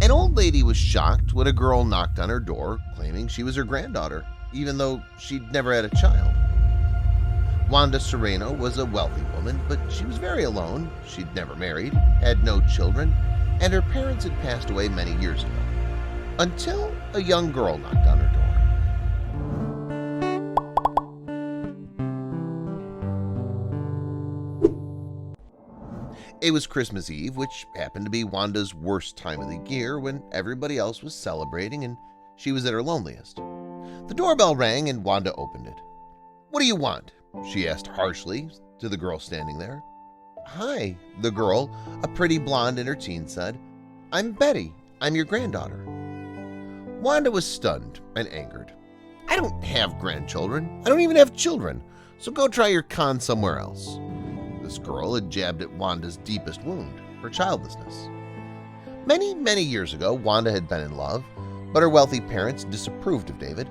An old lady was shocked when a girl knocked on her door claiming she was her granddaughter, even though she'd never had a child. Wanda Sereno was a wealthy woman, but she was very alone. She'd never married, had no children, and her parents had passed away many years ago, until a young girl knocked on her door. It was Christmas Eve, which happened to be Wanda's worst time of the year when everybody else was celebrating and she was at her loneliest. The doorbell rang and Wanda opened it. "What do you want?" she asked harshly to the girl standing there. "Hi," the girl, a pretty blonde in her teens, said. "I'm Betty. I'm your granddaughter." Wanda was stunned and angered. "I don't have grandchildren. I don't even have children, so go try your con somewhere else." This girl had jabbed at Wanda's deepest wound, her childlessness. Many years ago, Wanda had been in love, but her wealthy parents disapproved of David.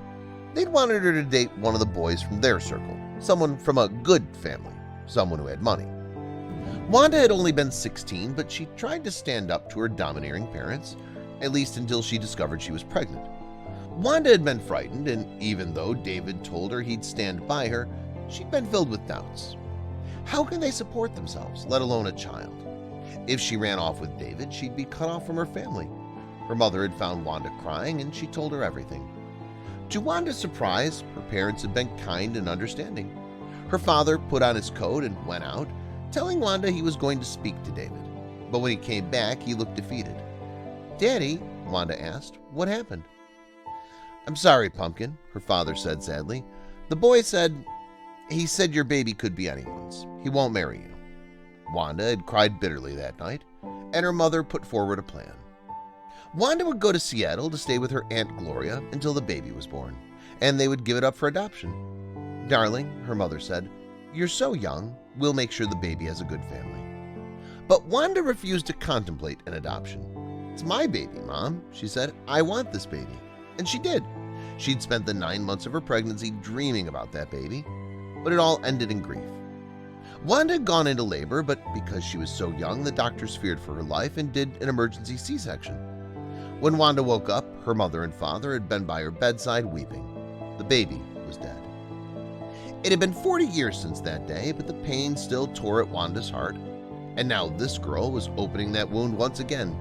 They'd wanted her to date one of the boys from their circle, someone from a good family, someone who had money. Wanda had only been 16, but she tried to stand up to her domineering parents, at least until she discovered she was pregnant. Wanda had been frightened, and even though David told her he'd stand by her, she'd been filled with doubts. How can they support themselves, let alone a child? If she ran off with David, she'd be cut off from her family. Her mother had found Wanda crying, and she told her everything. To Wanda's surprise, her parents had been kind and understanding. Her father put on his coat and went out, telling Wanda he was going to speak to David. But when he came back, he looked defeated. "Daddy," Wanda asked, "what happened?" "I'm sorry, Pumpkin," her father said sadly. "The boy said your baby could be anyone's. He won't marry you." Wanda had cried bitterly that night, and her mother put forward a plan. Wanda would go to Seattle to stay with her Aunt Gloria until the baby was born, and they would give it up for adoption. "Darling," her mother said, "you're so young, we'll make sure the baby has a good family." But Wanda refused to contemplate an adoption. "It's my baby, Mom," she said. "I want this baby." And she did. She'd spent the 9 months of her pregnancy dreaming about that baby, but it all ended in grief. Wanda had gone into labor, but because she was so young, the doctors feared for her life and did an emergency C-section. When Wanda woke up, her mother and father had been by her bedside weeping. The baby was dead. It had been 40 years since that day, but the pain still tore at Wanda's heart. And now this girl was opening that wound once again.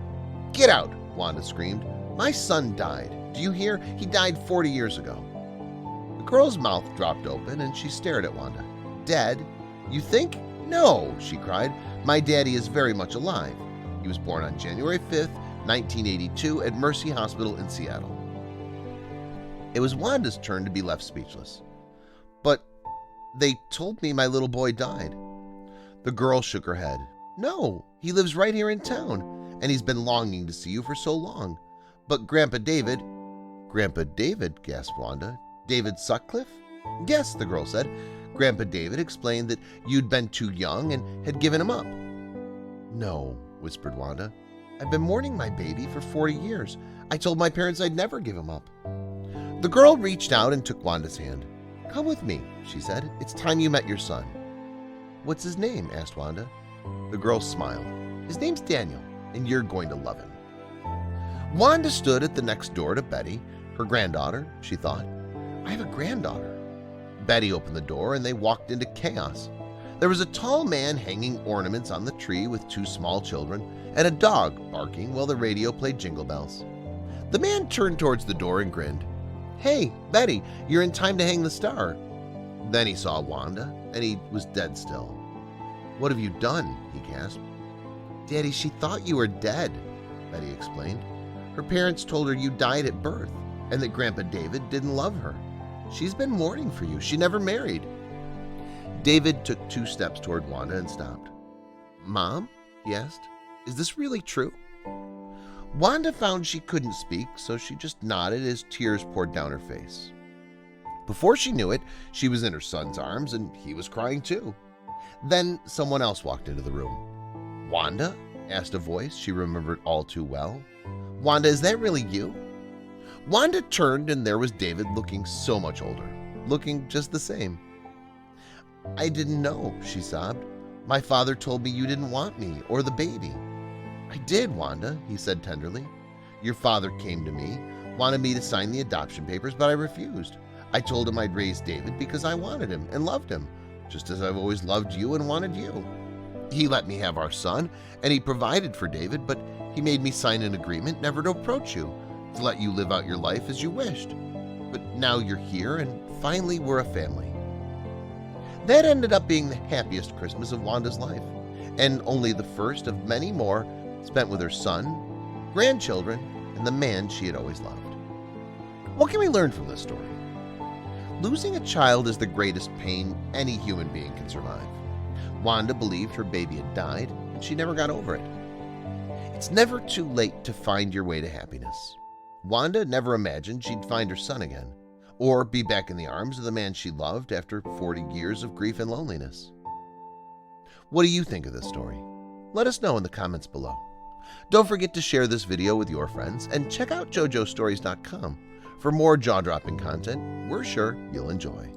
"Get out!" Wanda screamed. "My son died. Do you hear? He died 40 years ago." The girl's mouth dropped open and she stared at Wanda. "Dead? You think? No," she cried. "My daddy is very much alive. He was born on January 5th, 1982 at Mercy Hospital in Seattle." It was Wanda's turn to be left speechless. "But they told me my little boy died." The girl shook her head. "No, he lives right here in town, and he's been longing to see you for so long. But Grandpa David—" "Grandpa David?" gasped Wanda. "David Sutcliffe?" "Yes," the girl said. "Grandpa David explained that you'd been too young and had given him up." "No," whispered Wanda. "I've been mourning my baby for 40 years. I told my parents I'd never give him up." The girl reached out and took Wanda's hand. "Come with me," she said. "It's time you met your son." "What's his name?" asked Wanda. The girl smiled. "His name's Daniel, and you're going to love him." Wanda stood at the next door to Betty, her granddaughter, she thought. "I have a granddaughter." Betty opened the door and they walked into chaos. There was a tall man hanging ornaments on the tree with 2 small children and a dog barking while the radio played Jingle Bells. The man turned towards the door and grinned. "Hey, Betty, you're in time to hang the star." Then he saw Wanda and he was dead still. "What have you done?" he gasped. "Daddy, she thought you were dead," Betty explained. "Her parents told her you died at birth and that Grandpa David didn't love her. She's been mourning for you. She never married." David took 2 steps toward Wanda and stopped. "Mom?" he asked. "Is this really true?" Wanda found she couldn't speak, so she just nodded as tears poured down her face. Before she knew it, she was in her son's arms and he was crying too. Then someone else walked into the room. "Wanda?" asked a voice she remembered all too well. "Wanda, is that really you?" Wanda turned and there was David looking so much older, looking just the same. "I didn't know," she sobbed. "My father told me you didn't want me or the baby." "I did, Wanda," he said tenderly. Your father came to me, wanted me to sign the adoption papers, but I refused. I told him I'd raise David because I wanted him and loved him, just as I've always loved you and wanted you. He let me have our son, and he provided for David, but he made me sign an agreement never to approach you, to let you live out your life as you wished. But now you're here, and finally we're a family." That ended up being the happiest Christmas of Wanda's life, and only the first of many more spent with her son, grandchildren, and the man she had always loved. What can we learn from this story? Losing a child is the greatest pain any human being can survive. Wanda believed her baby had died, and she never got over it. It's never too late to find your way to happiness. Wanda never imagined she'd find her son again, or be back in the arms of the man she loved after 40 years of grief and loneliness. What do you think of this story? Let us know in the comments below. Don't forget to share this video with your friends, and check out JojoStories.com for more jaw-dropping content we're sure you'll enjoy.